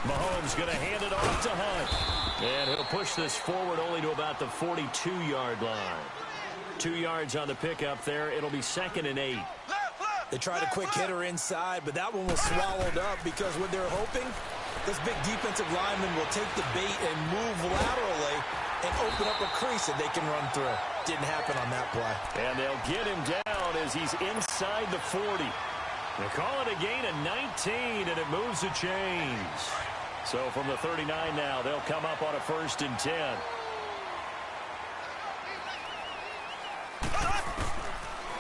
Mahomes going to hand it off to Hunt. And he'll push this forward only to about the 42-yard line. 2 yards on the pickup there. It'll be 2nd and 8. They tried a quick hitter inside, but that one was swallowed up because what they're hoping, this big defensive lineman will take the bait and move laterally and open up a crease that they can run through. Didn't happen on that play. And they'll get him down as he's inside the 40. They call it a gain of 19, and it moves the chains. So from the 39 now, they'll come up on a 1st and 10.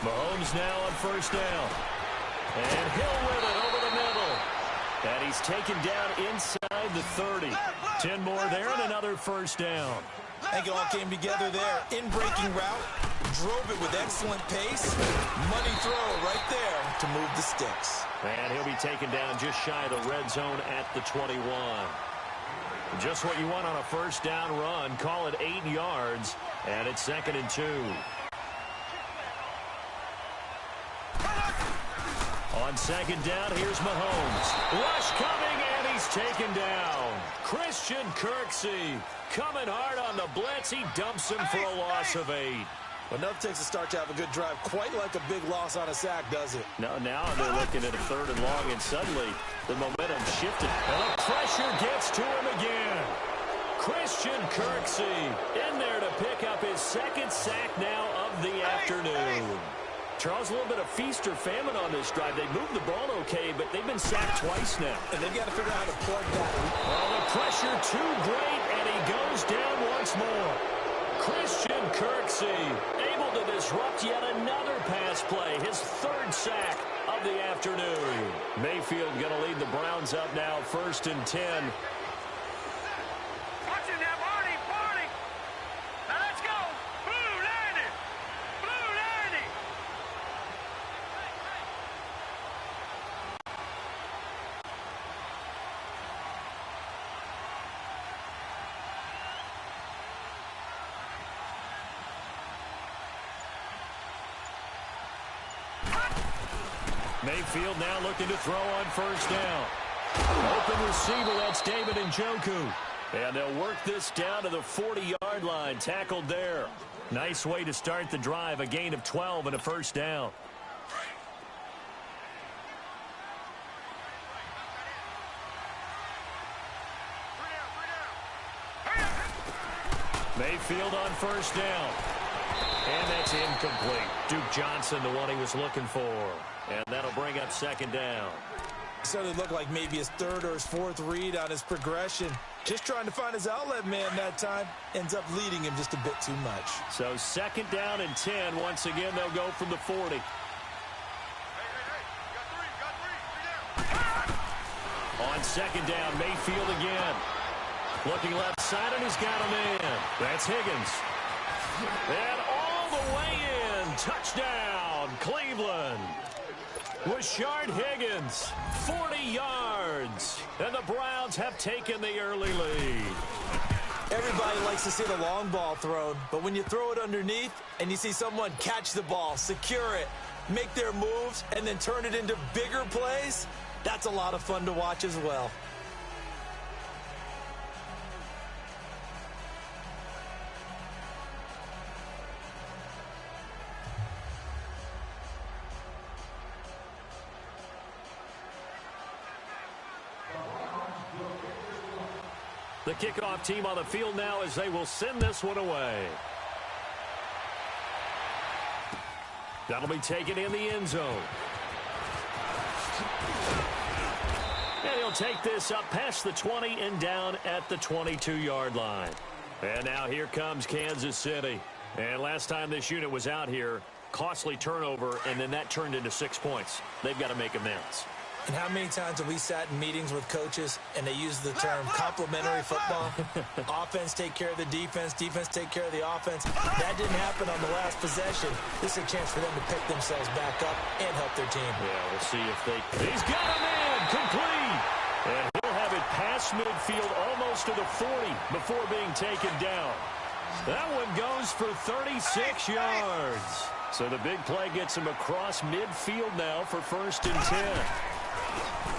Mahomes now on 1st down. And Hill with it over the middle. And he's taken down inside the 30. 10 more there and another 1st down. I think it all came together there. In-breaking route, drove it with excellent pace. Money throw right there to move the sticks. And he'll be taken down just shy of the red zone at the 21. Just what you want on a 1st down run. Call it 8 yards, and it's 2nd and 2. On 2nd down, here's Mahomes. Rush coming, and he's taken down. Christian Kirksey coming hard on the blitz. He dumps him for a loss of 8. Well, enough takes a start to have a good drive. Quite like a big loss on a sack, does it? No, now they're looking at a 3rd and long, and suddenly the momentum shifted. And the pressure gets to him again. Christian Kirksey in there to pick up his 2nd sack now of the afternoon. Charles, a little bit of feast or famine on this drive. They moved the ball okay, but they've been sacked twice now. And they've got to figure out how to plug that. Well, the pressure too great, and he goes down once more. Christian Kirksey able to disrupt yet another pass play. His 3rd sack of the afternoon. Mayfield going to lead the Browns up now, 1st and 10. Mayfield now looking to throw on 1st down. Open receiver, that's David Njoku. And they'll work this down to the 40-yard line. Tackled there. Nice way to start the drive. A gain of 12 and a 1st down. Mayfield on 1st down. And that's incomplete. Duke Johnson, the one he was looking for. And that'll bring up 2nd down. So it looked like maybe his 3rd or his 4th read on his progression. Just trying to find his outlet man that time. Ends up leading him just a bit too much. So 2nd down and 10. Once again, they'll go from the 40. On 2nd down, Mayfield again. Looking left side, and he's got a man. That's Higgins. And all the way in. Touchdown, Cleveland. Rashard Higgins, 40 yards. And the Browns have taken the early lead. Everybody likes to see the long ball thrown, but when you throw it underneath and you see someone catch the ball, secure it, make their moves, and then turn it into bigger plays, that's a lot of fun to watch as well. The kickoff team on the field now as they will send this one away. That'll be taken in the end zone. And he'll take this up past the 20 and down at the 22-yard line. And now here comes Kansas City. And last time this unit was out here, costly turnover, and then that turned into 6 points. They've got to make amends. And how many times have we sat in meetings with coaches and they use the term complementary football? Offense take care of the defense, defense take care of the offense. That didn't happen on the last possession. This is a chance for them to pick themselves back up and help their team. Yeah, we'll see if they... He's got him in! Complete! And he'll have it past midfield almost to the 40 before being taken down. That one goes for 36 yards. So the big play gets him across midfield now for 1st and 10.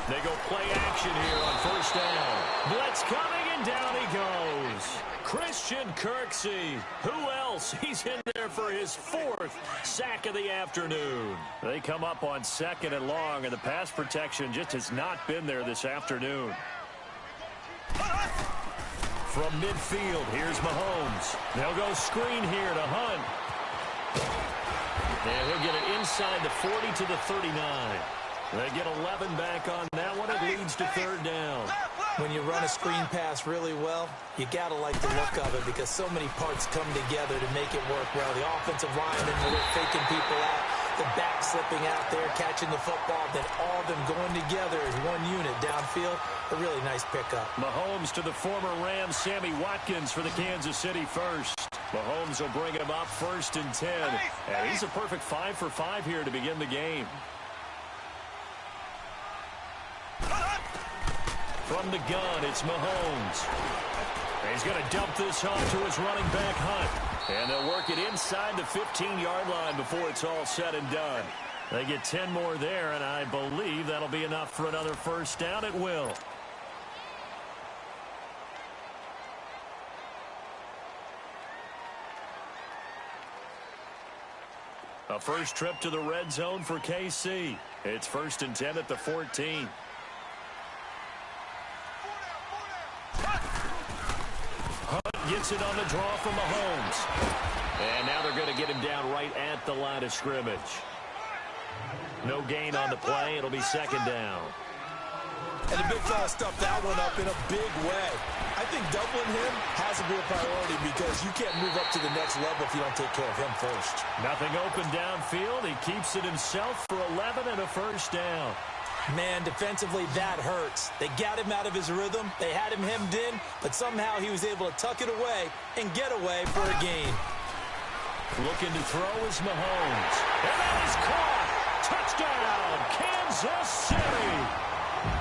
They go play action here on first down. Blitz coming, and down he goes. Christian Kirksey. Who else? He's in there for his 4th sack of the afternoon. They come up on 2nd and long, and the pass protection just has not been there this afternoon. From midfield, here's Mahomes. They'll go screen here to Hunt. And he'll get it inside the 40 to the 39. They get 11 back on that one. It leads to 3rd down. When you run a screen pass really well, you got to like the look of it because so many parts come together to make it work well. The offensive linemen, they're faking people out. The back slipping out there, catching the football, then all of them going together as one unit downfield. A really nice pickup. Mahomes to the former Rams, Sammy Watkins for the Kansas City first. Mahomes will bring him up 1st and 10. And he's a perfect 5 for 5 here to begin the game. From the gun, it's Mahomes. He's going to dump this off to his running back, Hunt. And they'll work it inside the 15-yard line before it's all said and done. They get 10 more there, and I believe that'll be enough for another first down. It will. A first trip to the red zone for KC. It's 1st and 10 at the 14. Gets it on the draw from Mahomes. And now they're going to get him down right at the line of scrimmage. No gain on the play. It'll be 2nd down. And the big fella stuffed that one up in a big way. I think doubling him has to be a priority because you can't move up to the next level if you don't take care of him first. Nothing open downfield. He keeps it himself for 11 and a first down. Man, defensively, that hurts. They got him out of his rhythm. They had him hemmed in, but somehow he was able to tuck it away and get away for a gain. Looking to throw is Mahomes. And that is caught. Touchdown, Kansas City.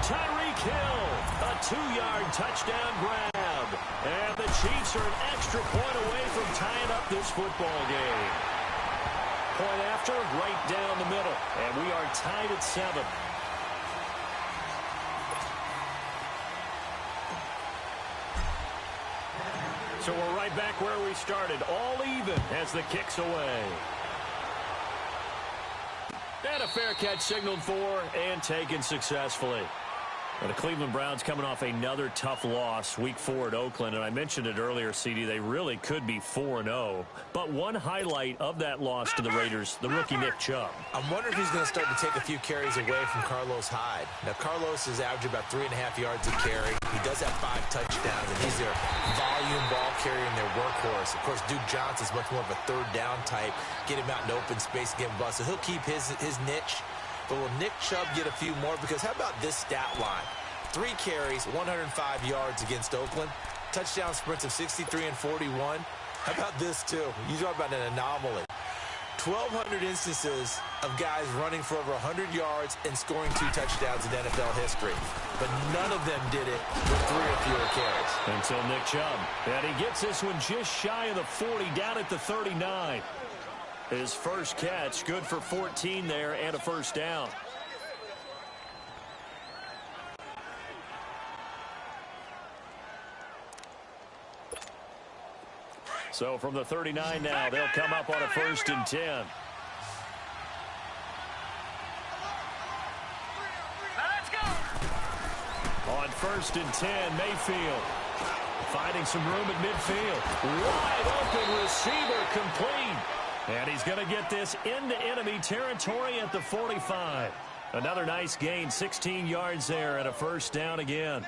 Tyreek Hill, a 2-yard touchdown grab. And the Chiefs are an extra point away from tying up this football game. Point after, right down the middle. And we are tied at 7. So we're right back where we started, all even as the kick's away. And a fair catch signaled for and taken successfully. Well, the Cleveland Browns coming off another tough loss, Week 4 at Oakland. And I mentioned it earlier, CD, they really could be 4-0. But one highlight of that loss to the Raiders, the rookie Nick Chubb. I'm wondering if he's going to start to take a few carries away from Carlos Hyde. Now, Carlos is averaging about 3.5 yards a carry. He does have 5 touchdowns, and he's their volume ball carrier and their workhorse. Of course, Duke Johnson's much more of a 3rd down type. Get him out in open space and get him busted. He'll keep his niche. But will Nick Chubb get a few more? Because how about this stat line? 3 carries, 105 yards against Oakland. Touchdown sprints of 63 and 41. How about this, too? You talk about an anomaly. 1,200 instances of guys running for over 100 yards and scoring 2 touchdowns in NFL history. But none of them did it with 3 or fewer carries. Until Nick Chubb. And he gets this one just shy of the 40, down at the 39. His first catch, good for 14 there and a first down. So from the 39 now, they'll come up on a 1st and 10. Let's go. On 1st and 10, Mayfield finding some room at midfield. Wide open receiver complete. And he's going to get this into enemy territory at the 45. Another nice gain, 16 yards there and a first down again.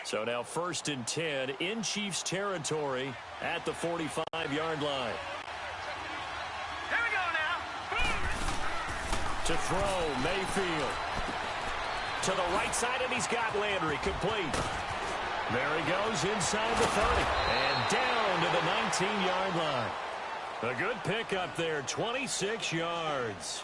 So now 1st and 10 in Chiefs territory at the 45-yard line. Here we go now. To throw, Mayfield. To the right side, and he's got Landry complete. There he goes inside the 30. And down to the 19-yard line. A good pickup there, 26 yards.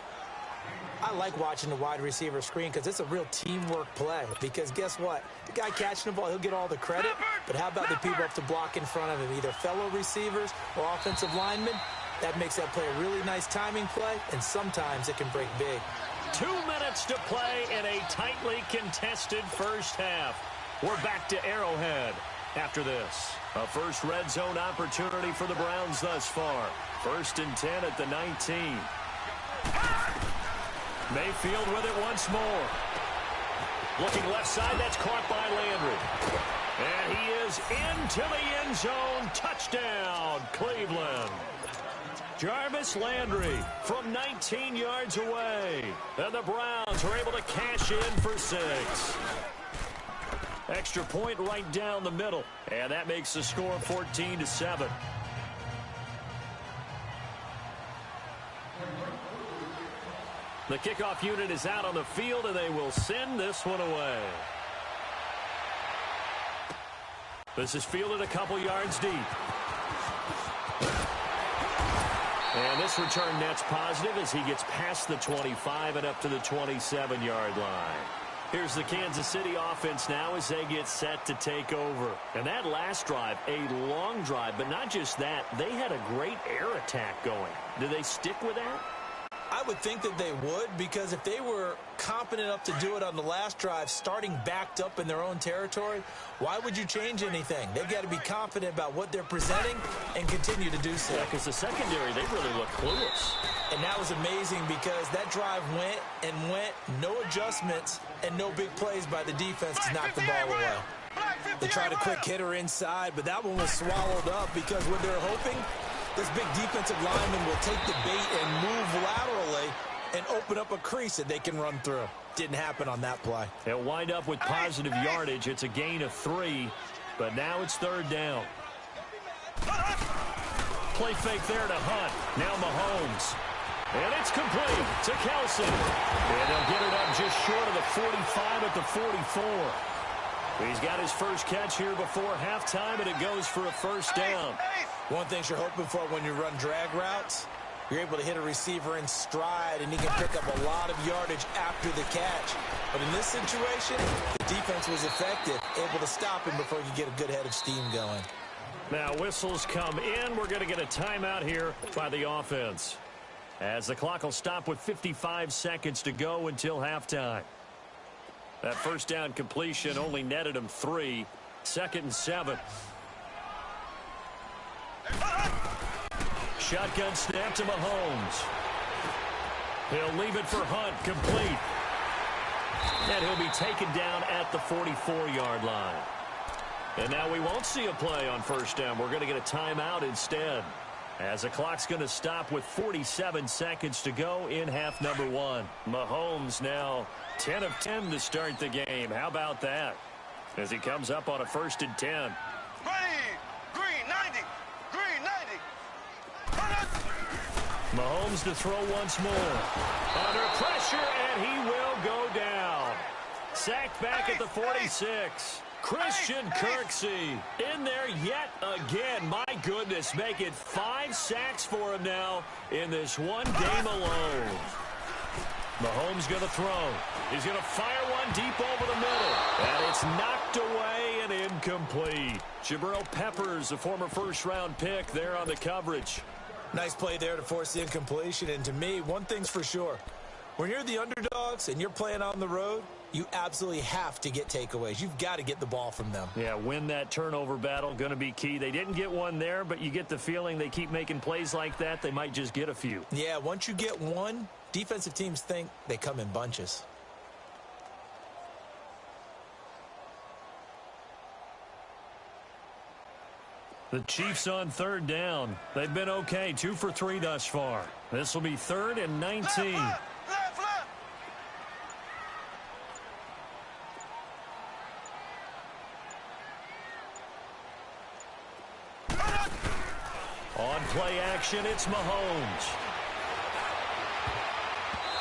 I like watching the wide receiver screen because it's a real teamwork play. Because guess what? The guy catching the ball, he'll get all the credit. But how about the people up to block in front of him, either fellow receivers or offensive linemen? That makes that play a really nice timing play, and sometimes it can break big. 2 minutes to play in a tightly contested first half. We're back to Arrowhead after this. A first red zone opportunity for the Browns thus far. 1st and 10 at the 19. Mayfield with it once more. Looking left side, that's caught by Landry. And he is into the end zone. Touchdown, Cleveland. Jarvis Landry from 19 yards away. And the Browns are able to cash in for 6. Extra point right down the middle. And that makes the score 14-7. The kickoff unit is out on the field, and they will send this one away. This is fielded a couple yards deep. And this return net's positive as he gets past the 25 and up to the 27-yard line. Here's the Kansas City offense now as they get set to take over. And that last drive, a long drive, but not just that, they had a great air attack going. Do they stick with that? I would think that they would, because if they were competent enough to do it on the last drive, starting backed up in their own territory, why would you change anything? They've got to be confident about what they're presenting and continue to do so. Yeah, because the secondary, they really look clueless. And that was amazing because that drive went and went, no adjustments, and no big plays by the defense to knock the ball away. They tried a quick hitter inside, but that one was swallowed up because what they're hoping, this big defensive lineman will take the bait and move laterally and open up a crease that they can run through. Didn't happen on that play. They'll wind up with positive yardage. It's a gain of 3, but now it's 3rd down. Play fake there to Hunt. Now Mahomes. And it's complete to Kelce. And they'll get it up just short of the 45 at the 44. He's got his first catch here before halftime, and it goes for a 1st down. One thing you're hoping for when you run drag routes, you're able to hit a receiver in stride, and he can pick up a lot of yardage after the catch. But in this situation, the defense was effective, able to stop him before you get a good head of steam going. Now whistles come in. We're going to get a timeout here by the offense, as the clock will stop with 55 seconds to go until halftime. That 1st down completion only netted him 3. 2nd and 7. Shotgun snap to Mahomes. He'll leave it for Hunt, complete. And he'll be taken down at the 44-yard line. And now we won't see a play on 1st down. We're going to get a timeout instead, as the clock's going to stop with 47 seconds to go in half number 1. Mahomes now 10 of 10 to start the game. How about that? As he comes up on a 1st and 10. Ready. Green 90. Green 90. Mahomes to throw once more. Under pressure, and he will go down. Sacked back at the 46. Christian Kirksey in there yet again. My goodness, make it 5 sacks for him now in this one game alone. Mahomes going to throw. He's going to fire one deep over the middle. And it's knocked away and incomplete. Jabril Peppers, the former 1st-round pick, there on the coverage. Nice play there to force the incompletion. And to me, one thing's for sure. When you're the underdogs and you're playing on the road, you absolutely have to get takeaways. You've got to get the ball from them. Yeah, win that turnover battle, going to be key. They didn't get one there, but you get the feeling they keep making plays like that, they might just get a few. Yeah, once you get one, defensive teams think they come in bunches. The Chiefs on 3rd down. They've been okay, 2 for 3 thus far. This will be 3rd and 19. Left. On play action, it's Mahomes.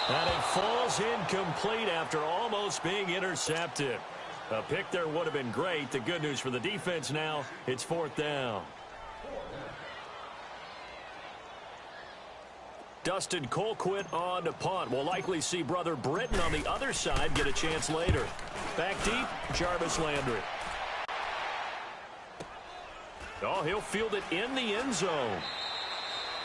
And it falls incomplete after almost being intercepted. A pick there would have been great. The good news for the defense now, it's 4th down. Dustin Colquitt on to punt. We'll likely see brother Britton on the other side get a chance later. Back deep, Jarvis Landry. Oh, he'll field it in the end zone.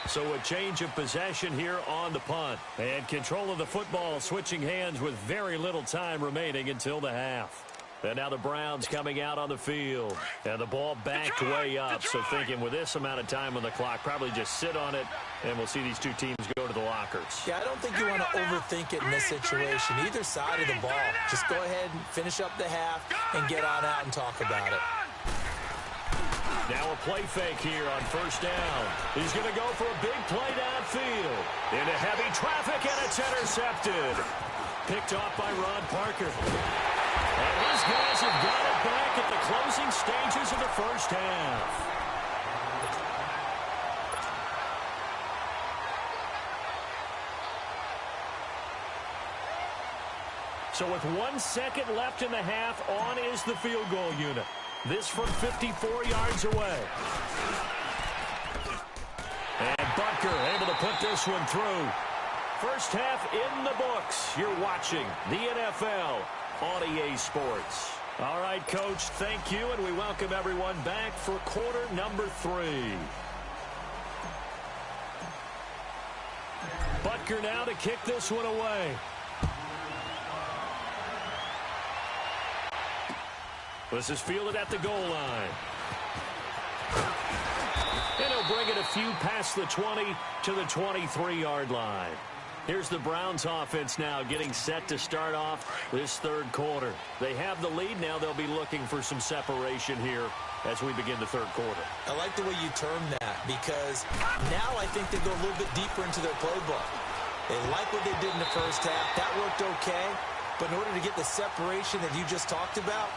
So a change of possession here on the punt. And control of the football switching hands with very little time remaining until the half. And now the Browns coming out on the field. And the ball backed way up. So thinking with this amount of time on the clock, probably just sit on it, and we'll see these two teams go to the lockers. Yeah, I don't think you want to overthink it in this situation. Either side of the ball. Just go ahead and finish up the half and get on out and talk about it. Now a play fake here on first down. He's going to go for a big play downfield. Into heavy traffic, and it's intercepted. Picked off by Ron Parker. And his guys have got it back at the closing stages of the first half. So with 1 second left in the half, on is the field goal unit. This from 54 yards away. And Butker able to put this one through. First half in the books. You're watching the NFL on EA Sports. All right, Coach, thank you, and we welcome everyone back for quarter number 3. Butker now to kick this one away. This is fielded at the goal line. And he'll bring it a few past the 20 to the 23-yard line. Here's the Browns offense now getting set to start off this third quarter. They have the lead. Now they'll be looking for some separation here as we begin the third quarter. I like the way you term that, because now I think they go a little bit deeper into their playbook. They like what they did in the first half. That worked okay. But in order to get the separation that you just talked about,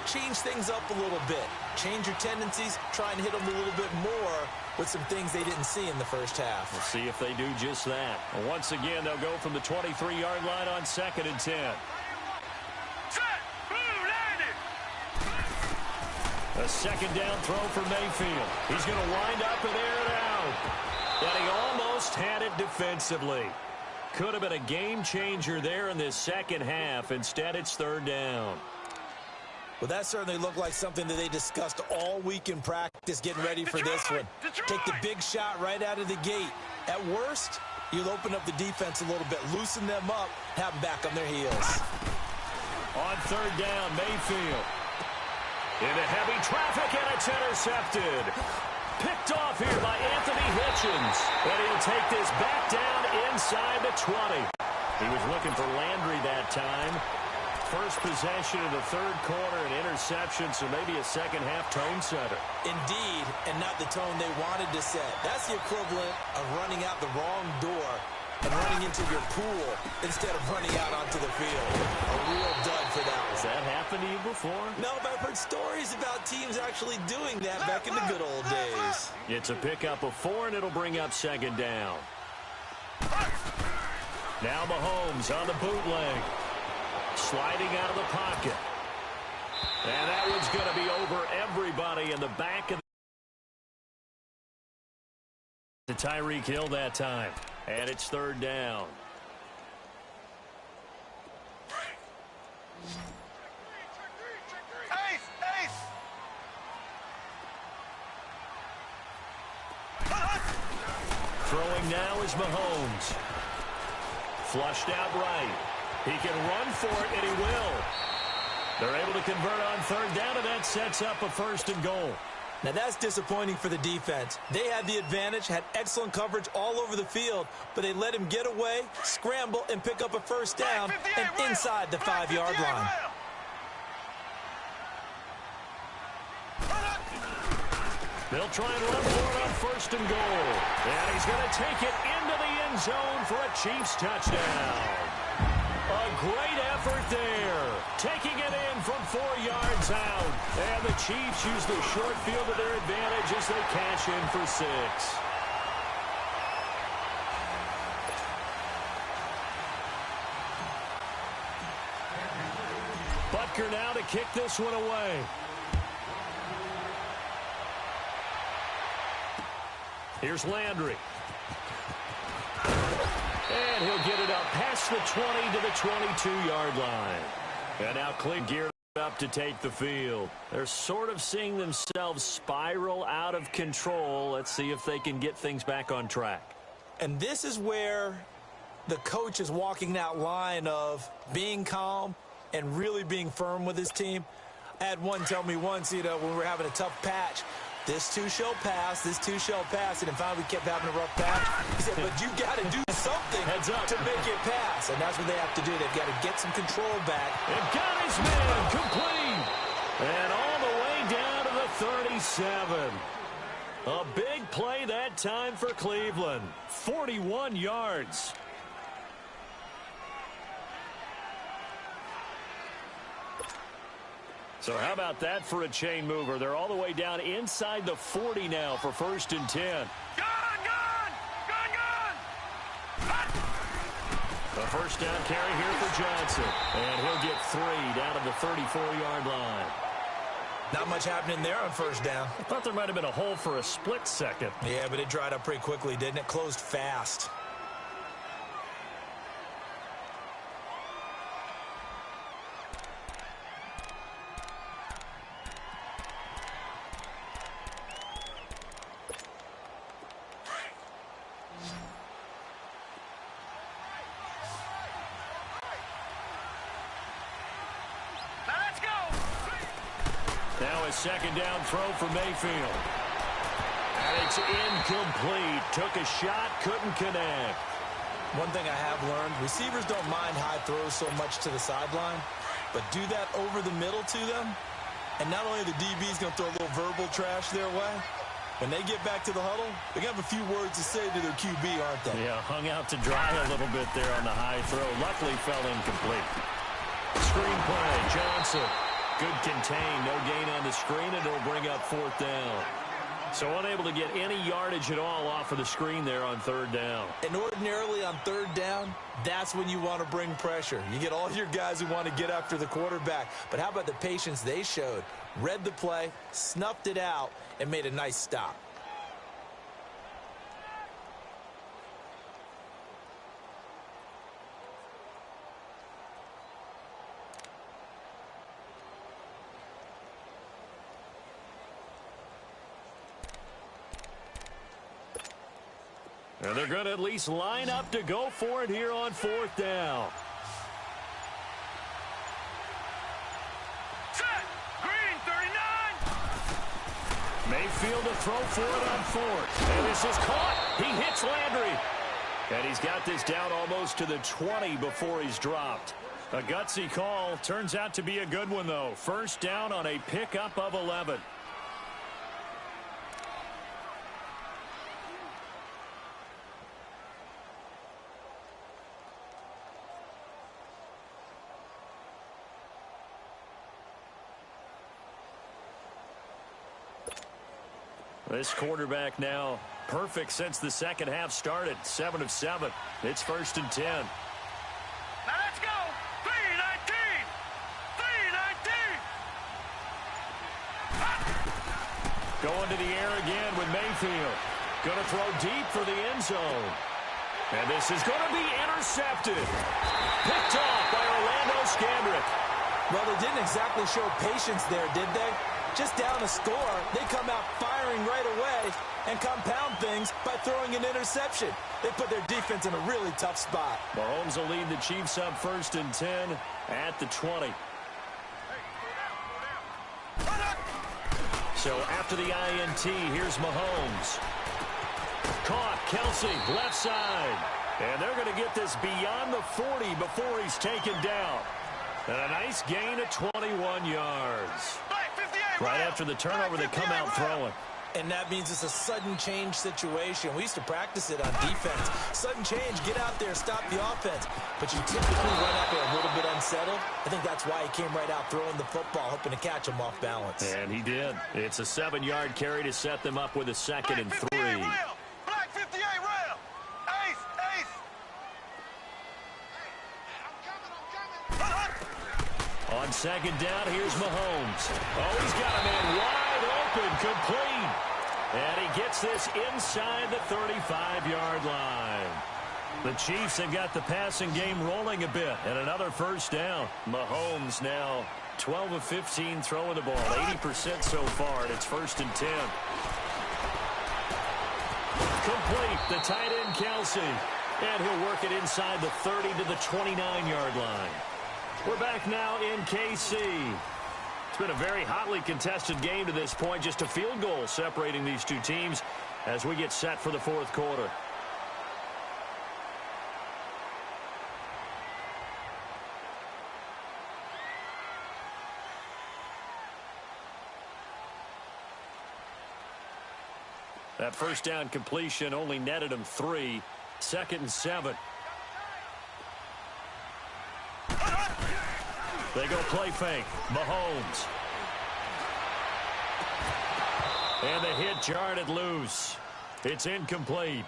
change things up a little bit. Change your tendencies. Try and hit them a little bit more with some things they didn't see in the first half. We'll see if they do just that. And once again, they'll go from the 23-yard line on 2nd and 10. A second down throw for Mayfield. He's going to wind up and air it out. And he almost had it defensively. Could have been a game changer there in this second half. Instead, it's third down. Well, that certainly looked like something that they discussed all week in practice, getting ready for this one. Take the big shot right out of the gate. At worst, you'll open up the defense a little bit, loosen them up, have them back on their heels. On third down, Mayfield. Into heavy traffic, and it's intercepted. Picked off here by Anthony Hitchens. And he'll take this back down inside the 20. He was looking for Landry that time. First possession of the third quarter, an interception, so maybe a second-half tone setter. Indeed, and not the tone they wanted to set. That's the equivalent of running out the wrong door and running into your pool instead of running out onto the field. A real dud for that one. Has that happened to you before? No, but I've heard stories about teams actually doing that back in the good old days. It's a pickup of 4, and it'll bring up second down. Now Mahomes on the bootleg. Sliding out of the pocket. And that one's going to be over everybody in the back of the Tyreek Hill that time. And it's third down. Throwing now is Mahomes. Flushed out right. He can run for it, and he will. They're able to convert on third down, and that sets up a first and goal. Now, that's disappointing for the defense. They had the advantage, had excellent coverage all over the field, but they let him get away, scramble, and pick up a first down and inside the 5-yard line. They'll try and run for it on first and goal. And he's going to take it into the end zone for a Chiefs touchdown. A great effort there. Taking it in from 4 yards out. And the Chiefs use the short field to their advantage as they cash in for 6. Butker now to kick this one away. Here's Landry. And he'll get it up past the 20 to the 22-yard line. And now Cleveland geared up to take the field. They're sort of seeing themselves spiral out of control. Let's see if they can get things back on track. And this is where the coach is walking that line of being calm and really being firm with his team. I had one tell me once, when we were having a tough patch, this too shall pass, this too shall pass, and then finally we kept having a rough patch. He said, but you got to do something to make it pass, and that's what they have to do. They've got to get some control back. And got his man complete, and all the way down to the 37. A big play that time for Cleveland, 41 yards. So how about that for a chain mover? They're all the way down inside the 40 now for 1st and 10. A first down carry here for Johnson. And he'll get 3 down to the 34-yard line. Not much happening there on first down. I thought there might have been a hole for a split second. Yeah, but it dried up pretty quickly, didn't it? Closed fast. Now a second down throw for Mayfield. And it's incomplete. Took a shot, couldn't connect. One thing I have learned, receivers don't mind high throws so much to the sideline, but do that over the middle to them, and not only the DB's going to throw a little verbal trash their way, when they get back to the huddle, they're going to have a few words to say to their QB, aren't they? Yeah, hung out to dry a little bit there on the high throw. Luckily fell incomplete. Screen play, Johnson. Good contain, no gain on the screen, and it'll bring up 4th down. So unable to get any yardage at all off of the screen there on 3rd down. And ordinarily on 3rd down, that's when you want to bring pressure. You get all your guys who want to get after the quarterback. But how about the patience they showed? Read the play, snuffed it out, and made a nice stop. And they're going to at least line up to go for it here on 4th down. Set. Green, 39. Mayfield to throw for it on 4th. And this is caught. He hits Landry. And he's got this down almost to the 20 before he's dropped. A gutsy call. Turns out to be a good one, though. First down on a pickup of 11. This quarterback now perfect since the second half started. 7 of 7. It's 1st and 10. Now let's go. 319. 319. Going to the air again with Mayfield. Going to throw deep for the end zone. And this is going to be intercepted. Picked off by Orlando Scandrick. Well, they didn't exactly show patience there, did they? Just down a score, they come out firing right away and compound things by throwing an interception. They put their defense in a really tough spot. Mahomes will lead the Chiefs up 1st and 10 at the 20. So after the INT, here's Mahomes. Caught, Kelsey, left side. And they're going to get this beyond the 40 before he's taken down. And a nice gain of 21 yards. Right after the turnover, they come out throwing. And that means it's a sudden change situation. We used to practice it on defense. Sudden change, get out there, stop the offense. But you typically run out there a little bit unsettled. I think that's why he came right out throwing the football, hoping to catch him off balance. And he did. It's a 7-yard carry to set them up with a 2nd and 3. Black 58 rail. Ace, ace. On 2nd down, here's Mahomes. Oh, he's got a man wide open, complete. And he gets this inside the 35-yard line. The Chiefs have got the passing game rolling a bit, and another first down. Mahomes now 12 of 15 throwing the ball, 80% so far, and it's 1st and 10. Complete, the tight end Kelsey. And he'll work it inside the 30 to the 29-yard line. We're back now in KC. It's been a very hotly contested game to this point. Just a field goal separating these two teams as we get set for the fourth quarter. That first down completion only netted him 3. 2nd and 7. They go play fake. Mahomes. And the hit jarred it loose. It's incomplete.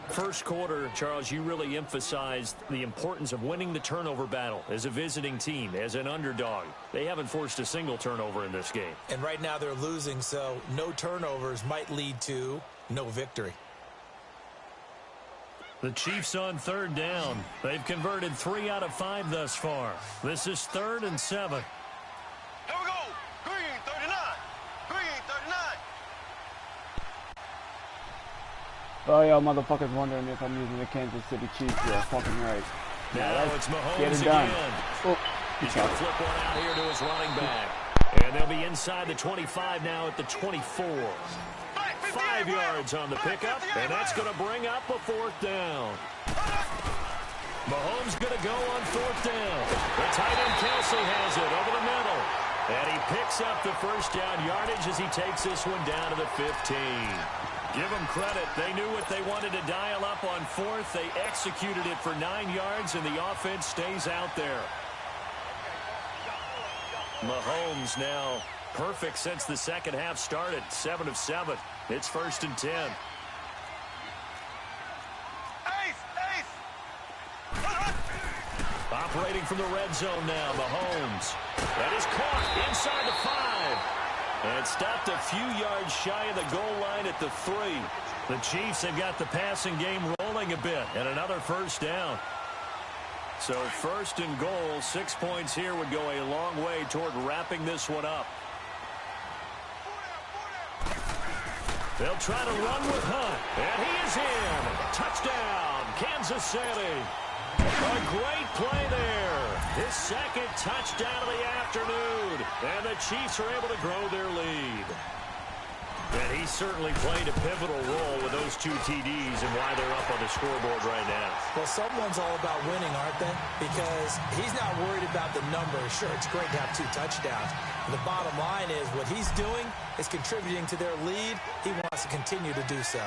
First quarter, Charles, you really emphasized the importance of winning the turnover battle as a visiting team, as an underdog. They haven't forced a single turnover in this game. And right now they're losing, so no turnovers might lead to no victory. The Chiefs on 3rd down. They've converted 3 out of 5 thus far. This is 3rd and 7. Here we go. Green 39. Green 39. Oh, y'all motherfuckers wondering if I'm using the Kansas City Chiefs. You're fucking right. Now it's Mahomes get it done. again. Oh, He's going to flip one out here to his running back. And they'll be inside the 25 now at the 24. 5 yards on the pickup, and that's going to bring up a 4th down. Mahomes going to go on 4th down. The tight end Kelsey has it over the middle. And he picks up the first down yardage as he takes this one down to the 15. Give them credit. They knew what they wanted to dial up on 4th. They executed it for 9 yards, and the offense stays out there. Mahomes now perfect since the second half started. 7 of 7. It's 1st and 10. Operating from the red zone now, Mahomes. That is caught inside the 5. And stopped a few yards shy of the goal line at the 3. The Chiefs have got the passing game rolling a bit, and another first down. So 1st and goal, 6 points here would go a long way toward wrapping this one up. They'll try to run with Hunt, and he is in. Touchdown, Kansas City. A great play there. His 2nd touchdown of the afternoon, and the Chiefs are able to grow their lead. And he certainly played a pivotal role with those 2 TDs and why they're up on the scoreboard right now. Well, someone's all about winning, aren't they? Because he's not worried about the numbers. Sure, it's great to have 2 touchdowns. The bottom line is what he's doing is contributing to their lead. He wants to continue to do so.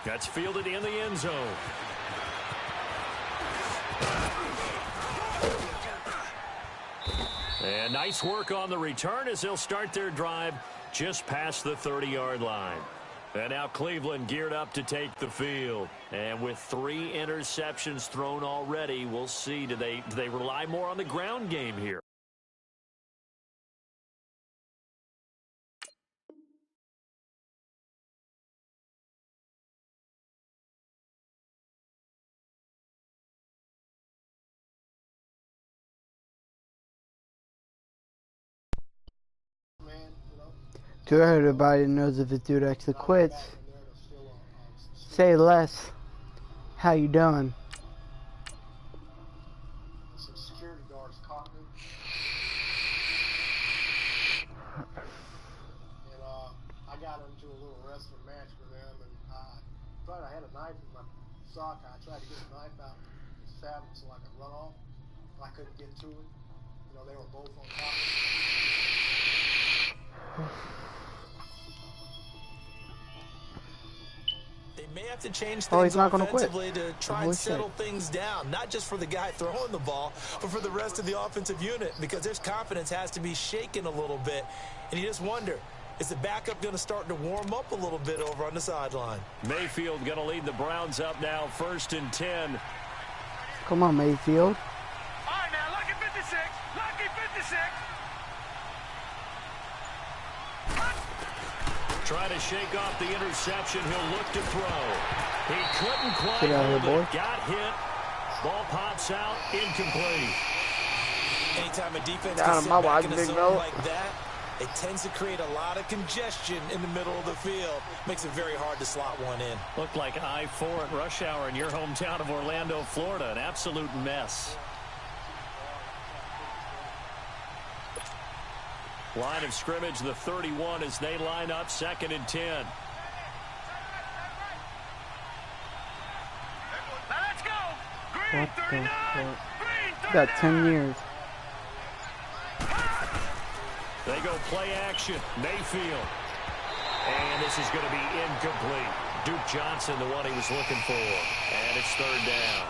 That's fielded in the end zone. And nice work on the return as they'll start their drive just past the 30-yard line. And now Cleveland geared up to take the field. And with 3 interceptions thrown already, we'll see, do they rely more on the ground game here? To everybody who knows if this dude actually quits, say less. How you doing? Some security guards caught me. And I got into a little wrestling match with them, and I had a knife in my sock. I tried to get the knife out and stab him so I could run off. I couldn't get to it. You know, they were both on top of me. They may have to change things offensively to try and settle shit. things down, not just for the guy throwing the ball, but for the rest of the offensive unit, because their confidence has to be shaken a little bit. And you just wonder, is the backup going to start to warm up a little bit over on the sideline? Mayfield going to lead the Browns up now, 1st and 10. Come on, Mayfield. All right, now, lucky 56. Lucky 56. Try to shake off the interception. He'll look to throw. He couldn't quite Get out of hold here, boy. it. Got hit. Ball pops out. Incomplete. Anytime a defense Down can on sit my back watch, in a big zone fella. like that, it tends to create a lot of congestion in the middle of the field. Makes it very hard to slot one in. Looked like I-4 at rush hour in your hometown of Orlando, Florida. An absolute mess. Line of scrimmage, the 31, as they line up 2nd and 10. Now let's go. Green What the 39. fuck? Green Got 39. 10 years. They go play action. Mayfield. And this is going to be incomplete. Duke Johnson, the one he was looking for. And it's 3rd down.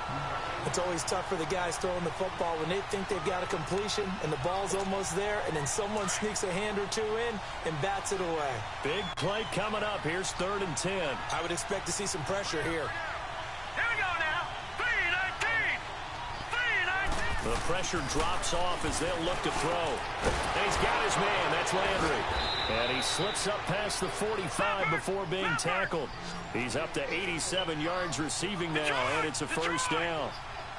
It's always tough for the guys throwing the football when they think they've got a completion and the ball's almost there, and then someone sneaks a hand or two in and bats it away. Big play coming up. Here's 3rd and 10. I would expect to see some pressure here. Here we go now. 319. 319. The pressure drops off as they'll look to throw. And he's got his man. That's Landry. And he slips up past the 45 before being tackled. He's up to 87 yards receiving now, and it's a 1st down.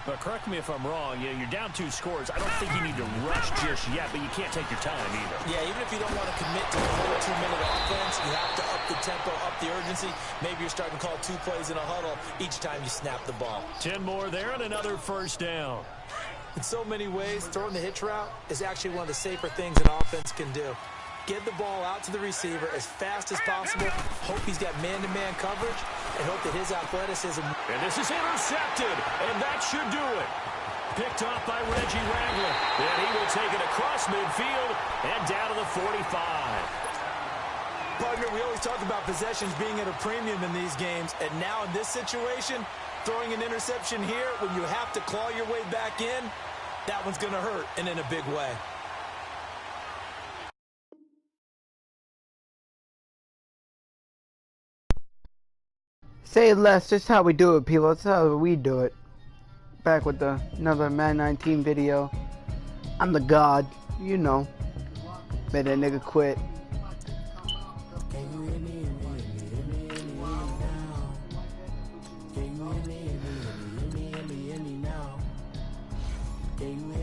But correct me if I'm wrong. You're down 2 scores. I don't think you need to rush just yet, but you can't take your time either. Yeah, even if you don't want to commit to the whole 2-minute offense, you have to up the tempo, up the urgency. Maybe you're starting to call 2 plays in a huddle each time you snap the ball. 10 more there and another 1st down. In so many ways, throwing the hitch route is actually one of the safer things an offense can do. Get the ball out to the receiver as fast as possible, hope he's got man-to-man coverage, and hope that his athleticism... And this is intercepted, and that should do it. Picked off by Reggie Ragland, and he will take it across midfield and down to the 45. Partner, we always talk about possessions being at a premium in these games, and now in this situation, throwing an interception here when you have to claw your way back in, that one's going to hurt, and in a big way. Say less, just how we do it, people. That's how we do it. Back with another Madden 19 video. I'm the god, you know. Made that nigga quit. Can you